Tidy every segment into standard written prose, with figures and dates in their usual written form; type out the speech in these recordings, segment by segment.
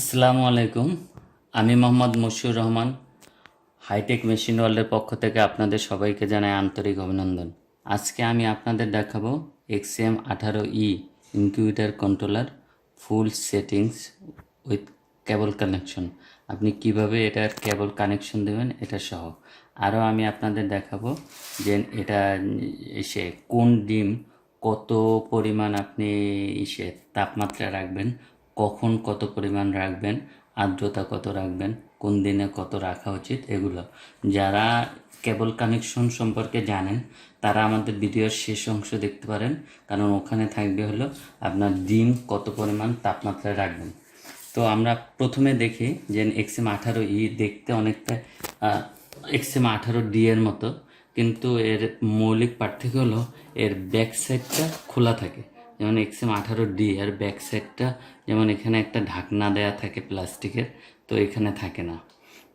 আসসালামু আলাইকুম। আমি মোহাম্মদ মশিউর রহমান। হাইটেক মেশিন ওয়ার্ল্ডের পক্ষ থেকে আপনাদের সবাইকে জানাই আন্তরিক অভিনন্দন। আজকে আমি আপনাদের দেখাবো XM18E incubator controller full settings with cable connection. আপনি কিভাবে এটার কেবল কানেকশন দেবেন এটা সহ। আরও আমি আপনাদের দেখাবো যে এটা এসে কোন ডিম কত পরিমাণ আপনি তাপমাত্রা রাখবেন, কখন কত পরিমাণ রাখবেন, আর্দ্রতা কত রাখবেন, কোন দিনে কত রাখা উচিত, এগুলো যারা কেবল কানেকশন সম্পর্কে জানেন তারা আমাদের ভিডিওর শেষ অংশ দেখতে পারেন, কারণ ওখানে থাকবে হলো আপনার ডিম কত পরিমাণ তাপমাত্রায় রাখবেন। তো আমরা প্রথমে দেখি যে XM18E দেখতে অনেকটা XM18D এর মতো, কিন্তু এর মৌলিক পার্থক্য হলো এর ব্যাক সাইডটা খোলা থাকে। যেমন XM18D এর ব্যাক সাইডটা যেমন এখানে একটা ঢাকনা দেয়া থাকে প্লাস্টিকের, তো এখানে থাকে না।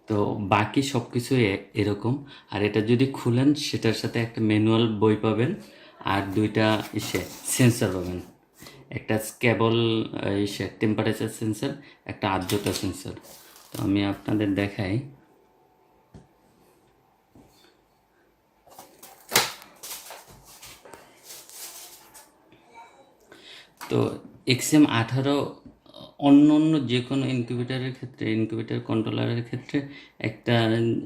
তো বাকি সব কিছুই এরকম। আর এটা যদি খুলেন সেটার সাথে একটা ম্যানুয়াল বই পাবেন আর দুইটা সেন্সর পাবেন। একটা কেবল টেম্পারেচার সেন্সর, একটা আর্দ্রতা সেন্সর। তো আমি আপনাদের দেখাই। তো XM18 অন্য অন্য যে কোনো ইনকিউবেটারের ক্ষেত্রে, ইনকিউবেটার কন্ট্রোলারের ক্ষেত্রে একটা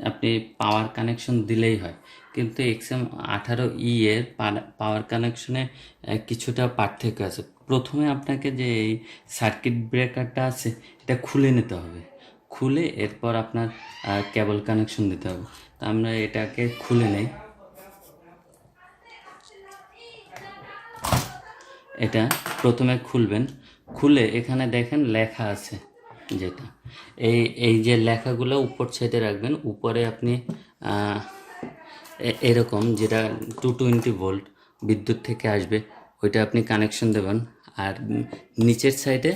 আপনি পাওয়ার কানেকশন দিলেই হয়, কিন্তু XM18E এর পাওয়ার কানেকশনে কিছুটা পার্থক্য আছে। প্রথমে আপনাকে যে এই সার্কিট ব্রেকারটা আছে এটা খুলে নিতে হবে, খুলে এরপর আপনার কেবল কানেকশন দিতে হবে। তো আমরা এটাকে খুলে নেই। এটা প্রথমে খুলবেন, খুলে এখানে দেখেন লেখা আছে যেটা, এই এই যে লেখাগুলো উপর সাইডে রাখবেন। উপরে আপনি এরকম যেটা 220 ভোল্ট বিদ্যুৎ থেকে আসবে ওইটা আপনি কানেকশন দেবেন। আর নিচের সাইডে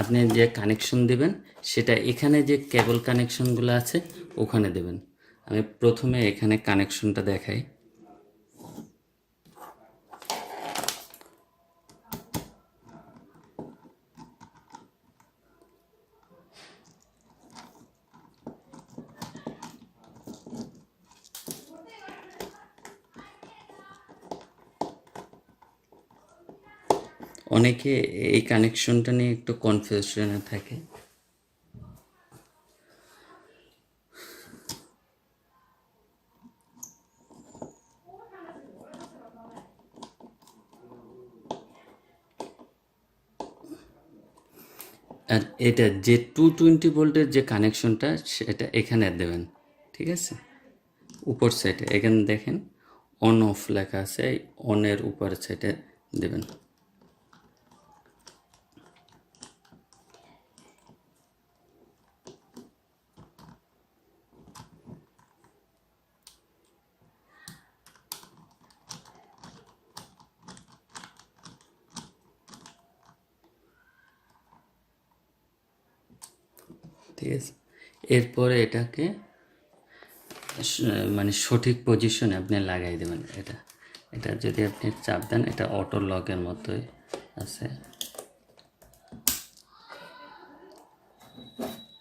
আপনি যে কানেকশন দেবেন সেটা এখানে যে কেবল কানেকশনগুলো আছে ওখানে দেবেন। আমি প্রথমে এখানে কানেকশনটা দেখাই। অনেকে এই কানেকশনটা নিয়ে একটু কনফিউশনে থাকে। আর এটা যে 220 ভোল্টের যে কানেকশনটা সেটা এখানে দেবেন, ঠিক আছে? উপর সাইডে এখানে দেখেন অন অফ লেখা আছে, অনের উপর সাইডে দেবেন। ঠিক আছে, এরপরে এটাকে মানে সঠিক পজিশনে আপনি লাগাই দেবেন। এটা এটা যদি আপনি চাপ দেন এটা অটো লকের মতোই আছে,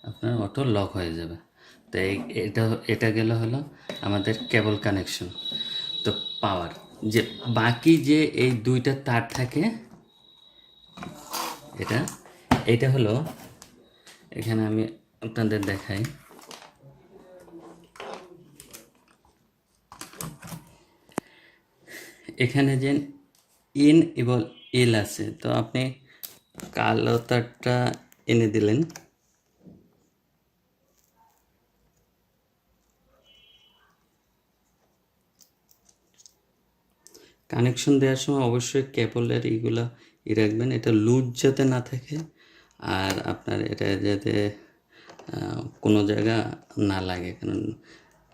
আপনার অটো লক হয়ে যাবে। তো এটা এটা গেল হলো আমাদের কেবল কানেকশন। তো পাওয়ার যে বাকি যে এই দুইটা তার থাকে, এটা এটা হলো এখানে আমি আপনাদের দেখাই। এখানে যে ইন এবং এল আছে, তো আপনি কালো তারটা এনে দিলেন। কানেকশন দেওয়ার সময় অবশ্যই কেবলের এইগুলো রাখবেন, এটা লুজ যাতে না থাকে, আর আপনার এটা যাতে কোনো জায়গা না লাগে, কারণ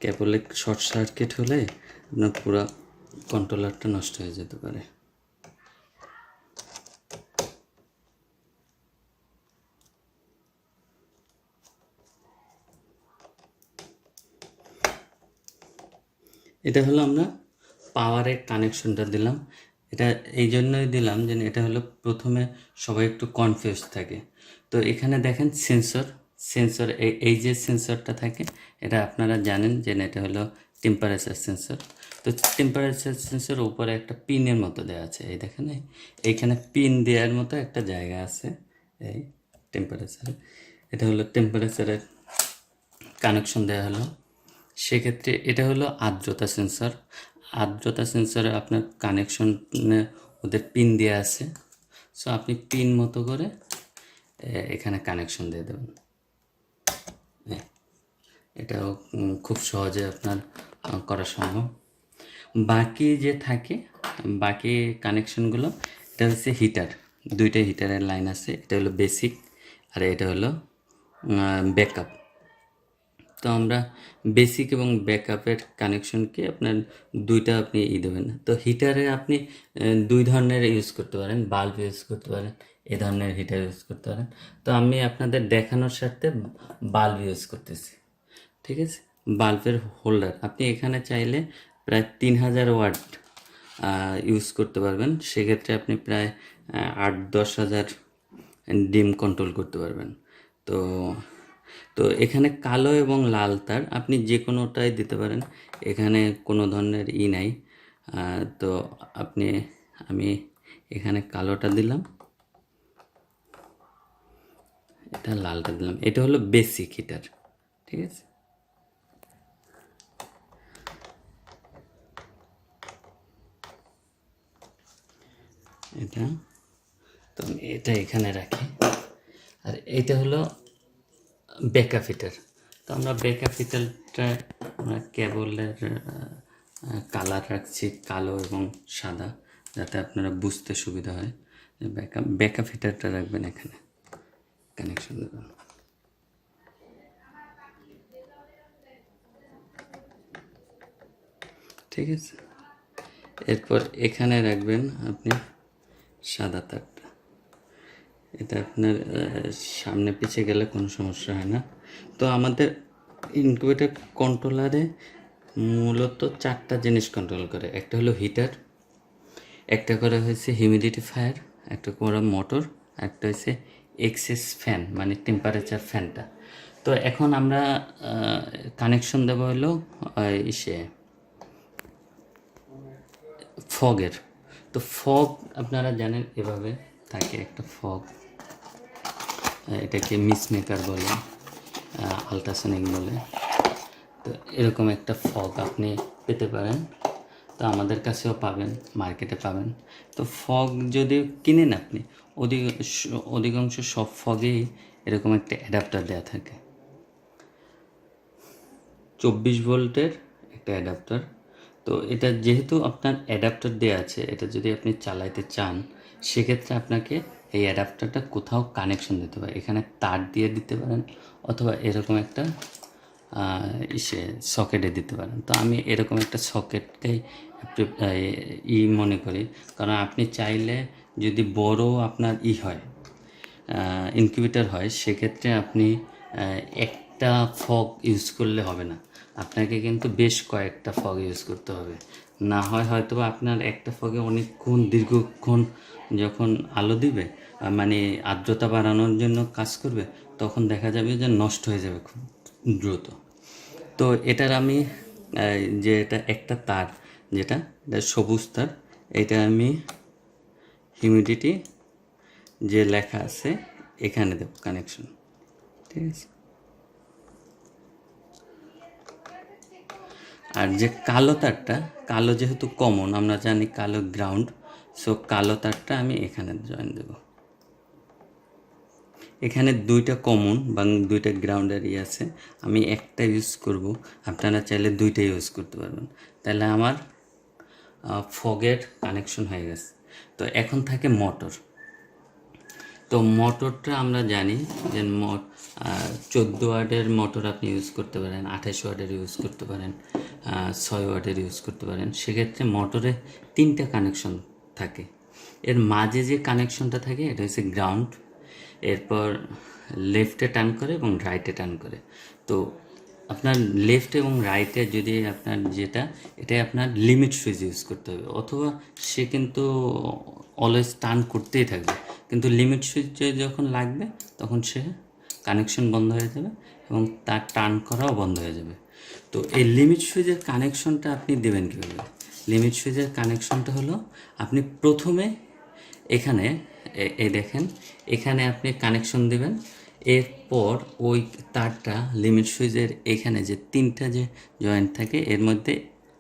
কেবলে শর্ট সার্কিট হলে আপনার পুরো কন্ট্রোলারটা নষ্ট হয়ে যেতে পারে। এটা হলো আমরা পাওয়ারের কানেকশনটা দিলাম। এটা এই জন্যই দিলাম যে এটা হলো প্রথমে সবাই একটু কনফিউজ থাকে। তো এখানে দেখেন সেন্সর এই যে সেন্সরটা থাকে এটা আপনারা জানেন যে এটা হলো টেম্পারেচার সেন্সর। তো টেম্পারেচার সেন্সর উপরে একটা পিনের মতো দেওয়া আছে, এই দেখেন এইখানে পিন দেওয়ার মতো একটা জায়গা আছে এই টেম্পারেচারে। এটা হলো টেম্পারেচারের কানেকশন দেওয়া হলো। সেক্ষেত্রে এটা হলো আর্দ্রতা সেন্সর। আর্দ্রতা সেন্সরে আপনার কানেকশনে ওদের পিন দেওয়া আছে। সো আপনি পিন মতো করে এখানে কানেকশন দিয়ে দেবেন। এটাও খুব সহজে আপনার করা সম্ভব। বাকি যে থাকে বাকি কানেকশনগুলো, এটা হচ্ছে হিটার, দুইটা হিটারের লাইন আছে। এটা হলো বেসিক আর এটা হলো ব্যাকআপ। তো আমরা বেসিক এবং ব্যাকআপের কানেকশনকে আপনার দুইটা আপনি দেবেন। তো হিটারে আপনি দুই ধরনের ইউজ করতে পারেন, বাল্ব ইউজ করতে পারেন, এ ধরনের হিটার ইউজ করতে পারেন। তো আমি আপনাদের দেখানোর স্বার্থে বাল্ব ইউজ করতেছি, ঠিক আছে। বাল্বের হোল্ডার আপনি এখানে চাইলে প্রায় 3000 ওয়াট ইউজ করতে পারবেন। সেক্ষেত্রে আপনি প্রায় 8-10 হাজার ডিম কন্ট্রোল করতে পারবেন। তো তো এখানে কালো এবং লাল তার আপনি যে কোনোটাই দিতে পারেন, এখানে কোনো ধরনের নাই। তো আমি এখানে কালোটা দিলাম, এটা লালটা দিলাম। এটা হলো বেসিক হিটার, ঠিক আছে। তো আমি এটা এখানে রাখি। আর এটা হলো ব্যাকআপ হিটার। তো আমরা ব্যাকআপ হিটারটা আমরা কেবলের কালার রাখছি কালো এবং সাদা, যাতে আপনারা বুঝতে সুবিধা হয়। ব্যাকআপ হিটারটা রাখবেন এখানে, কানেকশন দেবেন, ঠিক আছে। এরপর এখানে রাখবেন আপনি সাদা তারটা। এটা আপনার সামনে পিছিয়ে গেলে কোনো সমস্যা হয় না। তো আমাদের ইনকিউবেটর কন্ট্রোলারে মূলত 4টা জিনিস কন্ট্রোল করে। একটা হলো হিটার, একটা করা হয়েছে হিউমিডিফায়ার, একটা করা মোটর, একটা হচ্ছে এক্সেস ফ্যান মানে টেম্পারেচার ফ্যানটা। তো এখন আমরা কানেকশন দেবো হলো ইসে ফগের। তো ফগ আপনারা জানেন এভাবে থাকে একটা ফগ, এটাকে মিসমেকার বলে, আলট্রাসনিক বলে। তো এরকম একটা ফগ আপনি পেতে পারেন। তো আমাদের কাছেও পাবেন, মার্কেটে পাবেন। তো ফগ যদি কিনেন আপনি, অধিকাংশ সব ফগেই এরকম একটা অ্যাডাপ্টার দেওয়া থাকে, 24 ভোল্টের একটা অ্যাডাপ্টার। তো এটা যেহেতু আপনার অ্যাডাপ্টার দেওয়া আছে, এটা যদি আপনি চালাইতে চান সেক্ষেত্রে আপনাকে এই অ্যাডাপ্টারটা কোথাও কানেকশন দিতে হবে। এখানে তার দিয়ে দিতে পারেন অথবা এরকম একটা সকেটে দিতে পারেন। তো আমি এরকম একটা সকেটকেই মনে করি, কারণ আপনি চাইলে যদি বড় আপনার হয় ইনকিউবেটর হয়, সেক্ষেত্রে আপনি একটা ফগ ইউজ করলে হবে না, আপনাকে কিন্তু বেশ কয়েকটা ফগ ইউজ করতে হবে। না হয় হয়তো আপনার একটা ফগে অনেকক্ষণ দীর্ঘক্ষণ যখন আলো দিবে, মানে আর্দ্রতা বাড়ানোর জন্য কাজ করবে, তখন দেখা যাবে যে নষ্ট হয়ে যাবে খুব দ্রুত। তো এটার আমি যে এটা একটা তার, এটা সবুজ তার, এটা আমি হিউমিডিটি যে লেখা আছে এখানে দেব কানেকশন, ঠিক আছে। আর যে কালো তারটা, কালো যেহেতু কমন আমরা জানি কালো গ্রাউন্ড, সো কালো তারটা আমি এখানে জয়েন দেব। এখানে দুইটা কমন বা দুইটা গ্রাউন্ডের আছে, আমি একটা ইউজ করব, আপনারা চাইলে দুইটা ইউজ করতে পারবেন। তাহলে আমার ফগের কানেকশন হয়ে গেছে। তো এখন থাকে মোটর। তো মোটরটা আমরা জানি যে 14 ওয়াটের মোটর আপনি ইউজ করতে পারেন, 28 ওয়াটের ইউজ করতে পারেন, 6 ওয়াটের ইউজ করতে পারেন। সেক্ষেত্রে মোটরে 3টা কানেকশন থাকে। এর মাঝে যে কানেকশনটা থাকে এটা হচ্ছে গ্রাউন্ড, এরপর লেফটে টার্ন করে এবং রাইটে টার্ন করে। তো আপনার লেফট এবং রাইটে যদি আপনার যেটা এটাই আপনার লিমিট সুইচ ইউজ করতে হবে, অথবা সে কিন্তু অলওয়েজ টার্ন করতেই থাকবে, কিন্তু লিমিট সুইচে যখন লাগবে তখন সে কানেকশন বন্ধ হয়ে যাবে এবং তার টার্ন করাও বন্ধ হয়ে যাবে। তো এই লিমিট সুইচের কানেকশনটা আপনি দেবেন কীভাবে? লিমিট সুইচের কানেকশনটা হলো আপনি প্রথমে এখানে এই দেখেন, এখানে আপনি কানেকশন দেবেন। এরপর ওই তারটা লিমিট সুইচের এখানে যে তিনটা যে জয়েন্ট থাকে এর মধ্যে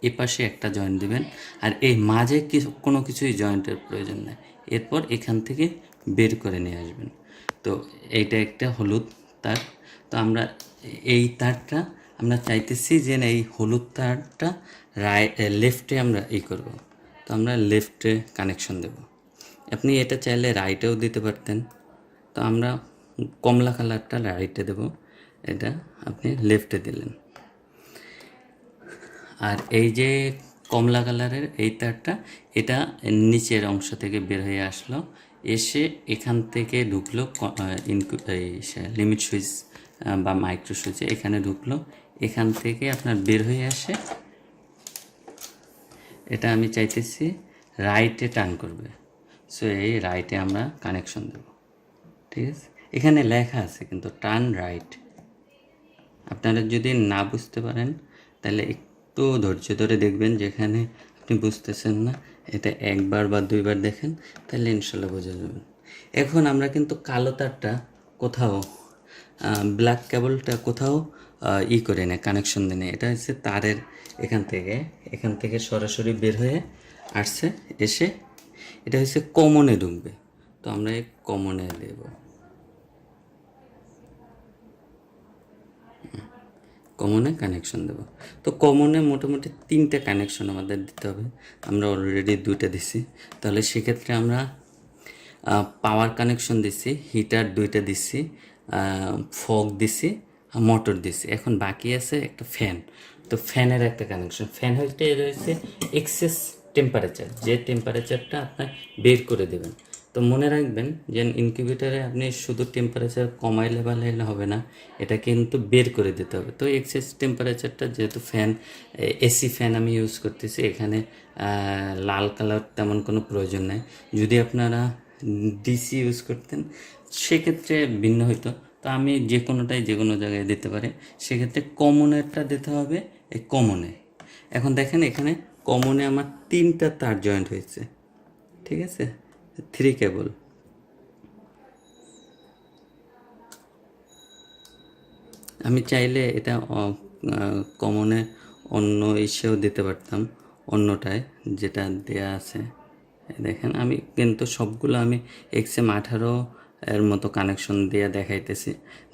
এপাশে একটা জয়েন্ট দেবেন, আর এই মাঝে কোনো কিছুই জয়েন্টের প্রয়োজন নেই। এরপর এখান থেকে বের করে নিয়ে আসবেন। তো এইটা একটা হলুদ তার। তো আমরা এই তারটা আমরা চাইতেছি যে এই হলুদ তারটা লেফটে আমরা করব। তো আমরা লেফটে কানেকশন দেব। আপনি এটা চাইলে রাইটেও দিতে পারতেন, তো আমরা কমলা কালারটা রাইটে দেব, এটা আপনি লেফটে দিলেন। আর এই যে কমলা কালারের এই তারটা, এটা নিচের অংশ থেকে বের হয়ে আসলো, এসে এখান থেকে ঢুকলো লিমিট সুইচ বা মাইক্রো সুইচে, এখানে ঢুকলো, এখান থেকে আপনার বের হয়ে আসে, এটা আমি চাইতেছি রাইটে টার্ন করবে। সো এই রাইটে আমরা কানেকশন দেব, ঠিক আছে? এখানে লেখা আছে কিন্তু টার্ন রাইট। আপনারা যদি না বুঝতে পারেন তাহলে একটু ধৈর্য ধরে দেখবেন, যেখানে আপনি বুঝতেছেন না এটা একবার বা দুইবার দেখেন, তাহলে ইনশাল্লাহ বোঝা যাবে। এখন আমরা কিন্তু কালো তারটা কোথাও ব্ল্যাক কেবলটা কোথাও করে না, কানেকশন দিই না। এটা হচ্ছে তারের এখান থেকে সরাসরি বের হয়ে আসছে, এসে এটা হচ্ছে কমনে ঢুকবে। তো আমরা এই কমনে দেব, কমনে কানেকশন দেব। তো কমনে মোটামুটি 3টে কানেকশন আমাদের দিতে হবে, আমরা অলরেডি 2টা দিছি। তাহলে সেক্ষেত্রে আমরা পাওয়ার কানেকশন দিছি, হিটার 2টা দিছি, ফগ দিছি, মোটর দিছি। এখন বাকি আছে একটা ফ্যান। তো ফ্যানের একটা কানেকশন, ফ্যান রয়েছে এক্সেস টেম্পারেচার, যে টেম্পারেচারটা আপনার বের করে দেবেন। তো মনে রাখবেন যে ইনকিউবেটারে আপনি শুধু টেম্পারেচার কমাইলে বাড়াইলে হবে না, এটা কিন্তু বের করে দিতে হবে। তো এক্সেস টেম্পারেচারটা, যেহেতু ফ্যান এসি ফ্যান আমি ইউজ করতেছি, এখানে লাল কালার তেমন কোনো প্রয়োজন নেই। যদি আপনারা ডিসি ইউজ করতেন সেক্ষেত্রে ভিন্ন হইতো। তো আমি যে কোনোটাই যে কোনো জায়গায় দিতে পারি, সেক্ষেত্রে কমনেরটা দিতে হবে এই কমনে। এখন দেখেন এখানে কমনে আমার 3টা তার জয়েন্ট হয়েছে, ঠিক আছে? 3 কেবল। আমি চাইলে এটা কমনে অন্য ইসেও দিতে পারতাম, অন্যটায় যেটা দেয়া আছে। দেখেন আমি কিন্তু সবগুলো আমি XM18 এর মতো কানেকশন দিয়ে দেখাইতেছি,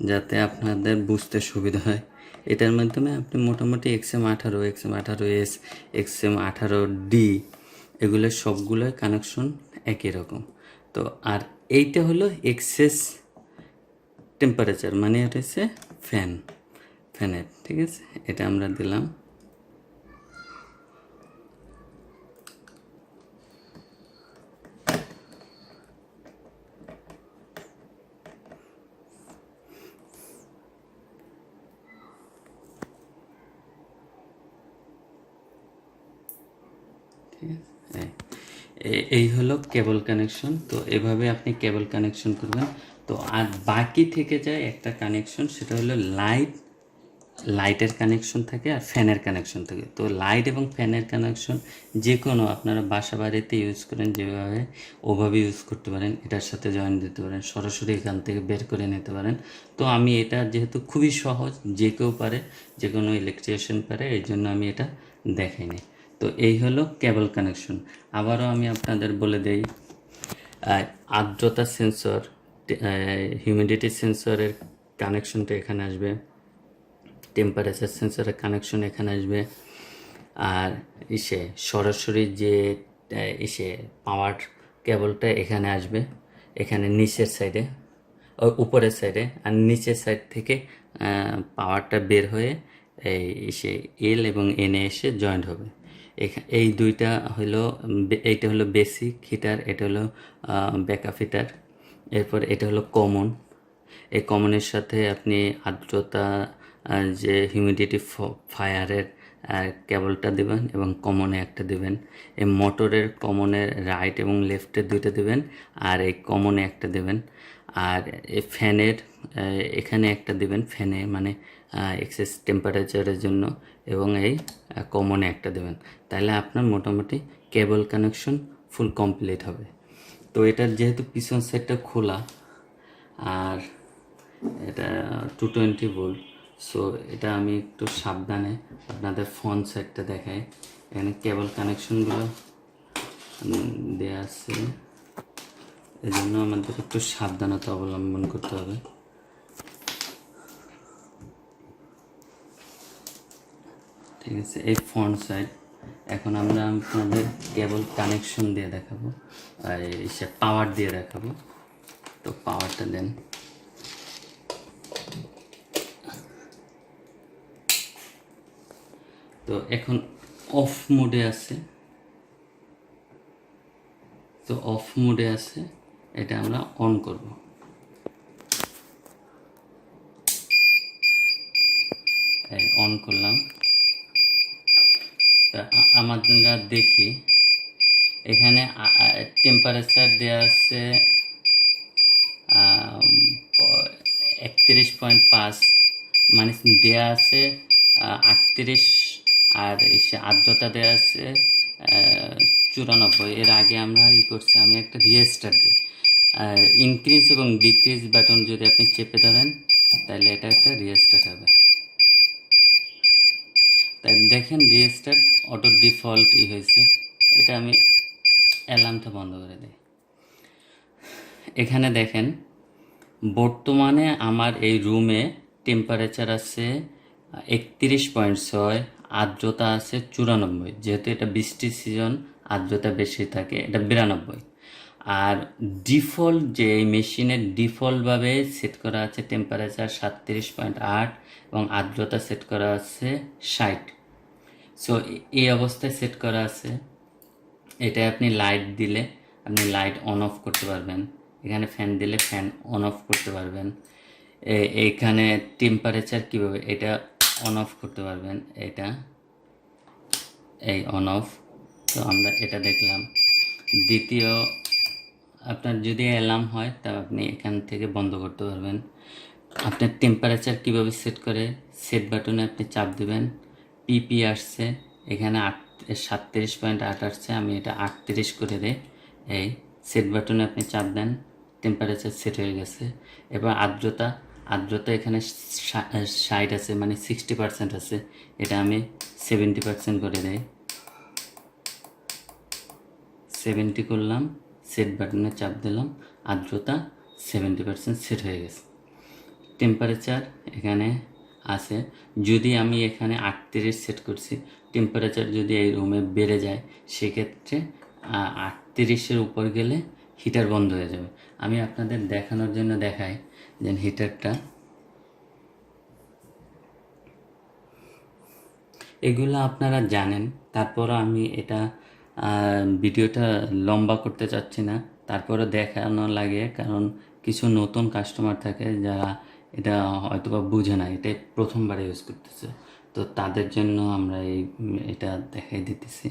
যাতে আপনাদের বুঝতে সুবিধা হয়। এটার মাধ্যমে আপনি মোটামুটি XM18, XM18S, XM18D এগুলোর সবগুলোই কানেকশন একই রকম। তো আর এইটা হলো এক্সেস টেম্পারেচার, মানে এটা হচ্ছে ফ্যানের, ঠিক আছে? এটা আমরা দিলাম। এই হলো কেবল কানেকশন। তো এভাবে আপনি কেবল কানেকশন করবেন। তো আর বাকি থেকে যায় একটা কানেকশন, সেটা হলো লাইটের কানেকশন থাকে আর ফ্যানের কানেকশন থাকে। তো লাইট এবং ফ্যানের কানেকশন যে কোনো আপনারা বাসা বাড়িতে ইউজ করেন যেভাবে, ওভাবে ইউজ করতে পারেন। এটার সাথে জয়েন দিতে পারেন, সরাসরি এখান থেকে বের করে নিতে পারেন। তো আমি এটা যেহেতু খুবই সহজ, যে কেউ পারে, যে কোনো ইলেকট্রিশিয়ান পারে, এই জন্য আমি এটা দেখাইনি। তো এই হলো কেবল কানেকশন। আবারও আমি আপনাদের বলে দেই, আর্দ্রতা সেন্সর, হিউমিডিটি সেন্সরের কানেকশনটা এখানে আসবে, টেম্পারেচার সেন্সরের কানেকশন এখানে আসবে, আর সরাসরি যে পাওয়ার কেবলটা এখানে আসবে, এখানে নিচের সাইডে, উপরের সাইডে, আর নিচের সাইড থেকে পাওয়ারটা বের হয়ে এল এবং এনে এসে জয়েন্ট হবে। এই দুইটা হলো, এইটা হলো বেসিক হিটার, এটা হলো ব্যাকআপ হিটার। এরপর এটা হলো কমন। এই কমনের সাথে আপনি আর্দ্রতা যে হিউমিডিটি ফায়ারের কেবলটা দেবেন এবং কমনে একটা দেবেন। এই মোটরের কমনে রাইট এবং লেফটে দুইটা দেবেন, আর এই কমনে একটা দেবেন। আর এই ফ্যানের এখানে একটা দেবেন, ফ্যানে মানে এক্সেস টেম্পারেচারের জন্য, এবং এই কমনে একটা দেবেন। তাহলে আপনার মোটামুটি কেবল কানেকশন ফুল কমপ্লিট হবে। তো এটার যেহেতু পিছন সাইডটা খোলা আর এটা 220 ভোল্ট, সো এটা আমি একটু সাবধানে আপনাদের ফ্রন্ট সাইডটা দেখাই। এখানে কেবল কানেকশনগুলো দেওয়া আছে, এই জন্য আমাদের একটু সাবধানতা অবলম্বন করতে হবে। ঠিক আছে, এই ফ্রন্ট সাইড। এখন আমরা আপনাদের কেবল কানেকশন দিয়ে দেখাবো, আর সে পাওয়ার দিয়ে দেখাবো। তো পাওয়ারটা দেন। তো এখন অফ মোডে আছে, তো অফ মোডে আছে, এটা আমরা অন করব। অন করলাম। তা আমরা দেখি এখানে টেম্পারেচার দেওয়া আছে 31.5, মানে দেওয়া আছে 38, আর এসে আর্দ্রতা দেওয়া আছে 94। এর আগে আমরা করছি, আমি একটা রিস্টার্ট দিই। ইনক্রিজ এবং ডিক্রিজ বাটন যদি আপনি চেপে ধরেন তাহলে এটা একটা রিস্টার্ট হবে। তাই দেখেন রিস্টার্ট অটো ডিফল্ট হয়েছে। এটা আমি অ্যালার্মটা বন্ধ করে দিই। এখানে দেখেন বর্তমানে আমার এই রুমে টেম্পারেচার আছে 31.6, আর্দ্রতা আছে 94। যেহেতু এটা বৃষ্টির সিজন, আর্দ্রতা বেশি থাকে, এটা 92। আর ডিফল্ট যে এই মেশিনের ডিফল্টভাবে সেট করা আছে টেম্পারেচার 37.8 এবং আর্দ্রতা সেট করা আছে 60। সো এই অবস্থায় সেট করা আছে। এটা আপনি লাইট দিলে আপনি লাইট অন অফ করতে পারবেন, এখানে ফ্যান দিলে ফ্যান অন অফ করতে পারবেন, এখানে টেম্পারেচার কীভাবে এটা অন অফ করতে পারবেন, এটা এই অন অফ। তো আমরা এটা দেখলাম। দ্বিতীয়, আপনার যদি অ্যালার্ম হয় তা আপনি এখান থেকে বন্ধ করতে পারবেন। আপনার টেম্পারেচার কীভাবে সেট করে, সেট বাটনে আপনি চাপ দেবেন। পিপি আসছে এখানে 37.8 আসছে, আমি এটা 38 করে দিই। এই সেট বাটনে আপনি চাপ দেন, টেম্পারেচার সেট হয়ে গেছে। এবার আর্দ্রতা, আর্দ্রতা এখানে 60 আছে, মানে 60% আছে, এটা আমি 70% করে দেই। 70 করলাম, সেট বাটনে চাপ দিলাম, আর্দ্রতা 70% সেট হয়ে গেছে। টেম্পারেচার এখানে আছে, যদি আমি এখানে 38 সেট করছি, টেম্পারেচার যদি এই রুমে বেড়ে যায় সেক্ষেত্রে 38-এর উপর গেলে হিটার বন্ধ হয়ে যাবে। আমি আপনাদের দেখানোর জন্য দেখাই যে হিটারটা, এগুলো আপনারা জানেন, তারপরও আমি এটা ভিডিওটা লম্বা করতে চাচ্ছি না, তারপরে দেখানো লাগে, কারণ কিছু নতুন কাস্টমার থাকে যারা এটা হয়তোবা বুঝে না, এটা প্রথমবার ইউজ করতেছে, তো তাদের জন্য আমরা এটা দেখাই দিতেছি।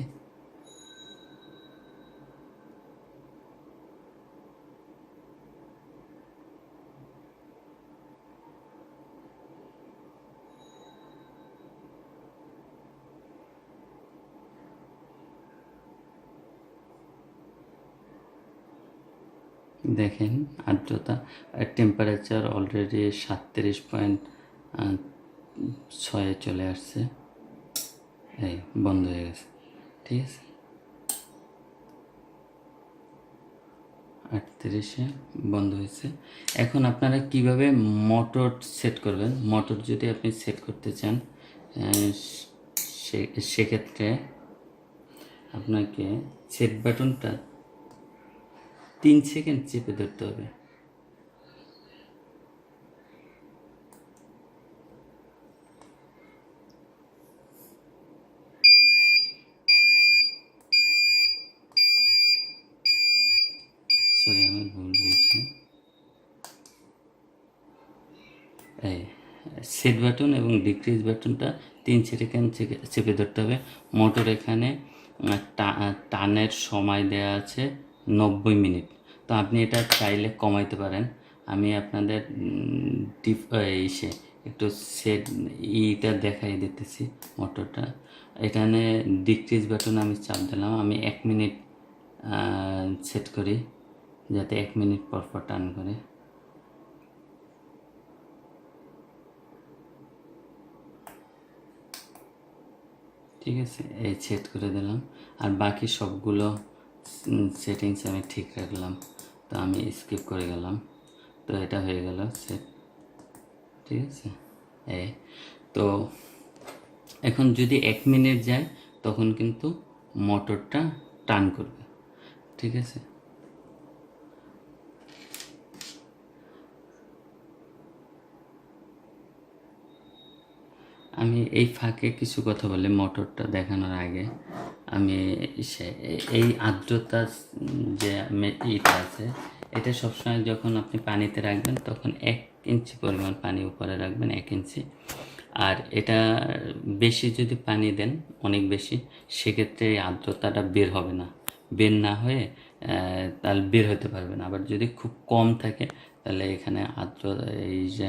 দেখেন আর্দ্রতা, টেম্পারেচার অলরেডি 37.6 চলে আসছে, এই বন্ধ হয়ে গেছে। ঠিক আছে, 38-এ বন্ধ হয়েছে। এখন আপনারা কিভাবে মোটর সেট করবেন, মোটর যদি আপনি সেট করতে চান সেক্ষেত্রে আপনাকে সেট বাটনটা 3 সেকেন্ড চেপে ধরতে হবে। সরি আমি ভুল বলছি, এই সেট বাটন এবং ডিক্রিজ বাটনটা 3 সেকেন্ড চেপে ধরতে হবে। মোটর এখানে টানের সময় দেওয়া আছে 90 মিনিট। তো আপনি এটা চাইলে কমাইতে পারেন। আমি আপনাদের ইসে একটু সেট ইটা দেখাই দিতেছি মোটরটা। এখানে ডিক্রিজ বাটন আমি চাপ দিলাম, আমি 1 মিনিট সেট করি যাতে 1 মিনিট পর পর টান করে। ঠিক আছে, এই সেট করে দিলাম। আর বাকি সবগুলো সেটিংস আমি ঠিক রাখলাম, তো আমি স্কিপ করে গেলাম। তো এটা হয়ে গেল সেট। ঠিক আছে, তো এখন যদি 1 মিনিট যায় তখন কিন্তু মোটরটা টার্ন করবে। ঠিক আছে, আমি এই ফাঁকে কিছু কথা বলি মোটরটা দেখানোর আগে। আমি এই আর্দ্রতা যে ইটা আছে, এটা সবসময় যখন আপনি পানিতে রাখবেন তখন 1 ইঞ্চি পরিমাণ পানি উপরে রাখবেন, 1 ইঞ্চি। আর এটা বেশি যদি পানি দেন, অনেক বেশি, সেক্ষেত্রে এই আর্দ্রতাটা বের হবে না, বের না হয়ে তাহলে বের হতে পারবে না। আবার যদি খুব কম থাকে তাহলে এখানে আর্দ্রতা এই যে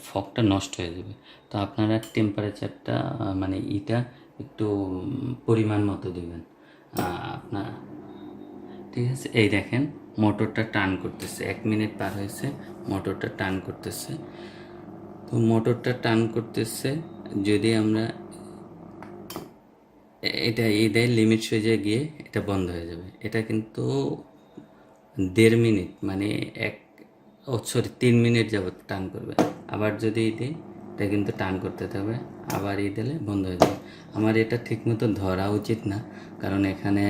ফগটা নষ্ট হয়ে যাবে। তো আপনারা টেম্পারেচারটা মানে ইটা একটু পরিমাণ মতো দেবেন আপনার। ঠিক আছে, এই দেখেন মোটরটা টার্ন করতেছে, 1 মিনিট পার হয়েছে, মোটরটা টার্ন করতেছে। তো মোটরটা টার্ন করতেছে, যদি আমরা এটা এই দেয় লিমিট সুইচে গিয়ে এটা বন্ধ হয়ে যাবে। এটা কিন্তু 1.5 মিনিট মানে 3 মিনিট যাবত টার্ন করবে। আবার যদি দিই এটা কিন্তু টার্ন করতে হবে, আবার দিলে বন্ধ হয়ে যাবে। আমার এটা ঠিকমতো ধরা উচিত না, কারণ এখানে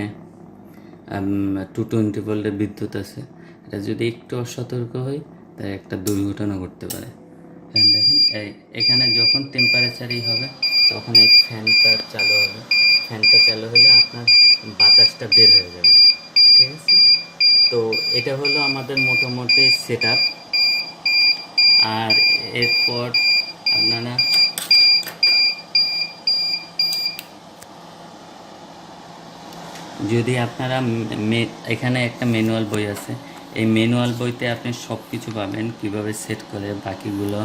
220 ভোল্টের বিদ্যুৎ আছে। এটা যদি একটু অসতর্ক হই তাই একটা দুর্ঘটনা ঘটতে পারে। দেখেন এখানে যখন টেম্পারেচারই হবে তখন এই ফ্যানটা চালু হবে। ফ্যানটা চালু হলে আপনার বাতাসটা বের হয়ে যাবে। ঠিক আছে, তো এটা হলো আমাদের মোটামুটি সেট আপ। আর এরপর আপনারা যদি আপনারা এখানে একটা ম্যানুয়াল বই আছে, এই ম্যানুয়াল বইতে আপনি সব কিছু পাবেন কিভাবে সেট করে বাকিগুলো।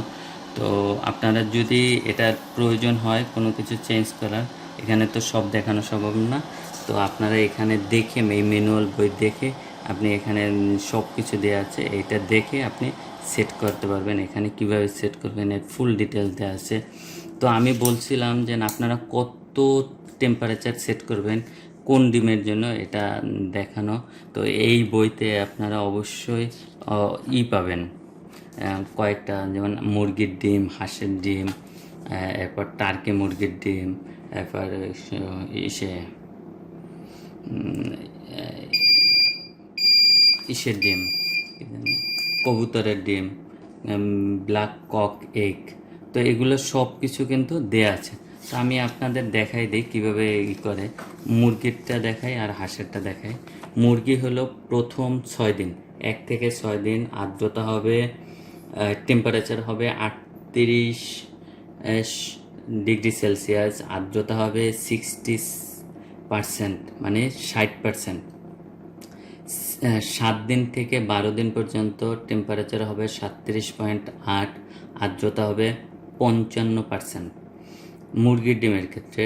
তো আপনারা যদি এটার প্রয়োজন হয় কোনো কিছু চেঞ্জ করার, এখানে তো সব দেখানো সম্ভব না। তো আপনারা এখানে দেখে এই ম্যানুয়াল বই দেখে আপনি এখানে সব কিছু দেওয়া আছে, এইটা দেখে আপনি সেট করতে পারবেন। এখানে কিভাবে সেট করবেন এর ফুল ডিটেলস দেওয়া আছে। তো আমি বলছিলাম যে আপনারা কত টেম্পারেচার সেট করবেন কোন ডিমের জন্য, এটা দেখানো। তো এই বইতে আপনারা অবশ্যই পাবেন কয়েকটা, যেমন মুরগির ডিম, হাঁসের ডিম, এরপর টার্কি মুরগির ডিম, এরপর ইসের ডিম, কবুতরের ডিম, ব্ল্যাক কক এগ। তো এগুলো সব কিছু কিন্তু দেয়া আছে। তো আমি আপনাদের দেখাই দিই কীভাবে করে। মুরগিরটা দেখাই আর হাঁসেরটা দেখাই। মুরগি হলো প্রথম 6 দিন, 1 থেকে 6 দিন আর্দ্রতা হবে, টেম্পারেচার হবে 38 ডিগ্রি সেলসিয়াস, আর্দ্রতা হবে 60%, মানে 60%। 7 দিন থেকে 12 দিন পর্যন্ত টেম্পারেচার হবে 37.8, আর্দ্রতা হবে 55%। মুরগির ডিমের ক্ষেত্রে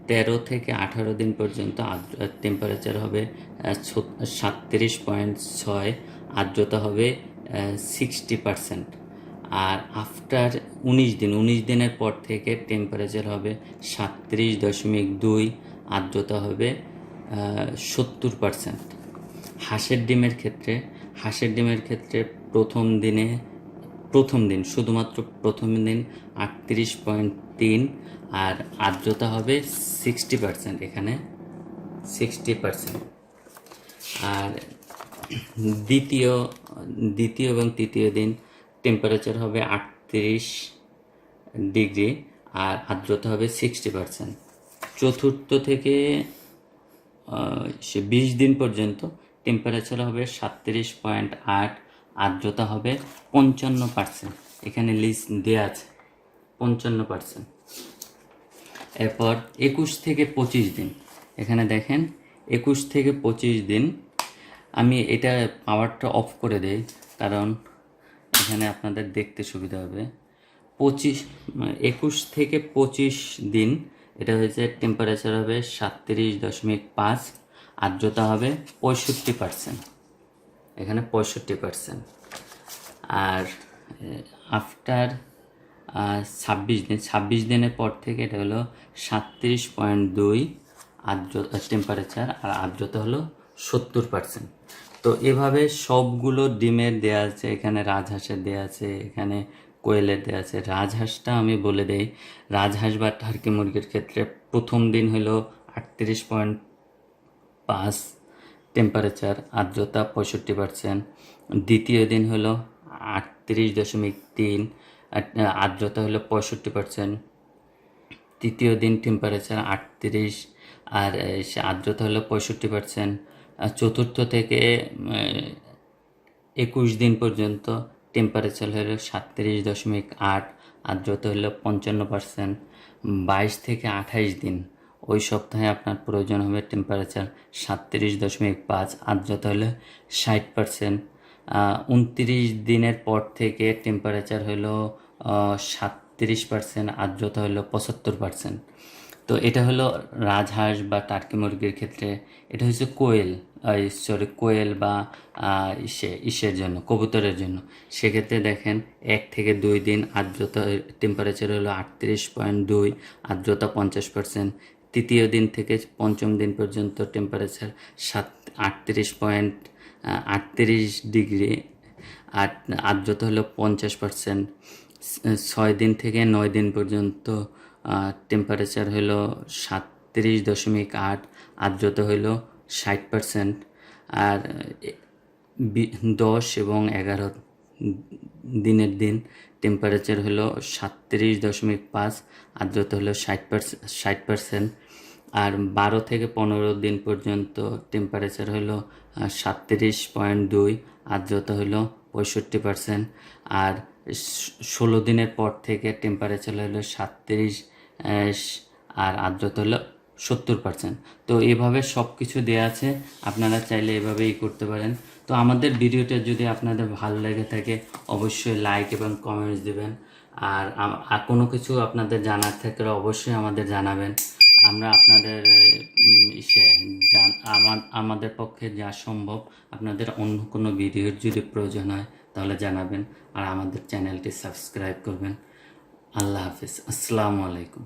13 থেকে 18 দিন পর্যন্ত টেম্পারেচার হবে 37.6, আর্দ্রতা হবে 60%। আর আফটার 19 দিনের পর থেকে টেম্পারেচার হবে 37.2, আর্দ্রতা হবে 70%। হাঁসের ডিমের ক্ষেত্রে প্রথম দিন শুধুমাত্র প্রথম দিন 38.3, আর আর্দ্রতা হবে 60%, এখানে 60%। আর দ্বিতীয় এবং তৃতীয় দিন টেম্পারেচার হবে 38 ডিগ্রি আর আর্দ্রতা হবে 60%। চতুর্থ থেকে 20 দিন পর্যন্ত টেম্পারেচার হবে 37.8, আর্দ্রতা হবে 55%। এখানে লিস্ট দেওয়া আছে, 55%। এরপর 21 থেকে 25 দিন, এখানে দেখেন 21 থেকে 25 দিন। আমি এটা পাওয়ারটা অফ করে দেই, কারণ এখানে আপনাদের দেখতে সুবিধা হবে। 21 থেকে 25 দিন, এটা হয়েছে টেম্পারেচার হবে 37.5, আর্দ্রতা হবে 65%, এখানে 65%। আর আফটার 26 দিনের পর থেকে এটা হলো 37.2 আর্দ্রতা টেম্পারেচার, আর আর্দ্রতা হলো 70%। তো এভাবে সবগুলো ডিমের দেয়া আছে, এখানে রাজহাঁসের দেয়া আছে, এখানে কোয়েলের দেয়া আছে। রাজহাঁসটা আমি বলে দেই, রাজহাঁস বা টার্কি মুরগির ক্ষেত্রে প্রথম দিন হলো 38.5 টেম্পারেচার, আর্দ্রতা 65%। দ্বিতীয় দিন হলো 38.3, আর্দ্রতা হলো 65%। তৃতীয় দিন টেম্পারেচার 38, আর আর্দ্রতা হলো 65%। চতুর্থ থেকে 21 দিন পর্যন্ত টেম্পারেচার হলো 37.8, আর্দ্রতা হলো 55%। 22 থেকে 28 দিন, ওই সপ্তাহে আপনার প্রয়োজন হবে টেম্পারেচার 37.5, আর্দ্রতা হলো 60%। 29 দিনের পর থেকে টেম্পারেচার হলো 37%, আর্দ্রতা হলো 75%। তো এটা হলো রাজহাঁস বা টার্কি মুরগির ক্ষেত্রে। এটা হচ্ছে কোয়েল বা ইসের জন্য, কবুতরের জন্য। সেক্ষেত্রে দেখেন 1 থেকে 2 দিন আর্দ্রতা টেম্পারেচার হলো 38.2, আর্দ্রতা 50%। তৃতীয় দিন থেকে পঞ্চম দিন পর্যন্ত টেম্পারেচার 38 ডিগ্রি, আর আর্দ্রতা হলো 50%। 6 দিন থেকে 9 দিন পর্যন্ত টেম্পারেচার হলো 37.8, আর্দ্রতা হলো 60%। আর 10 এবং 11 দিনের দিন টেম্পারেচার হলো 37.5, আর্দ্রতা হলো 60%। আর 12 থেকে 15 দিন পর্যন্ত টেম্পারেচার হলো 37.2, আর্দ্রতা হলো 65%। আর 16 দিনের পর থেকে টেম্পারেচার হলো 37, আর আর্দ্রতা হলো 70%। তো এভাবে সব কিছু দেওয়া আছে, আপনারা চাইলে এভাবেই করতে পারেন। তো আমাদের ভিডিওটা যদি আপনাদের ভালো লেগে থাকে অবশ্যই লাইক এবং কমেন্টস দেবেন। আর কোনো কিছু আপনাদের জানার থাকলে অবশ্যই আমাদের জানাবেন। আমরা আপনাদের আমাদের পক্ষে যা সম্ভব আপনাদের অন্য কোনো ভিডিওর যদি প্রয়োজন হয় তাহলে জানাবেন, আর আমাদের চ্যানেলটি সাবস্ক্রাইব করবেন। আল্লাহ হাফিজ, আসসালামু আলাইকুম।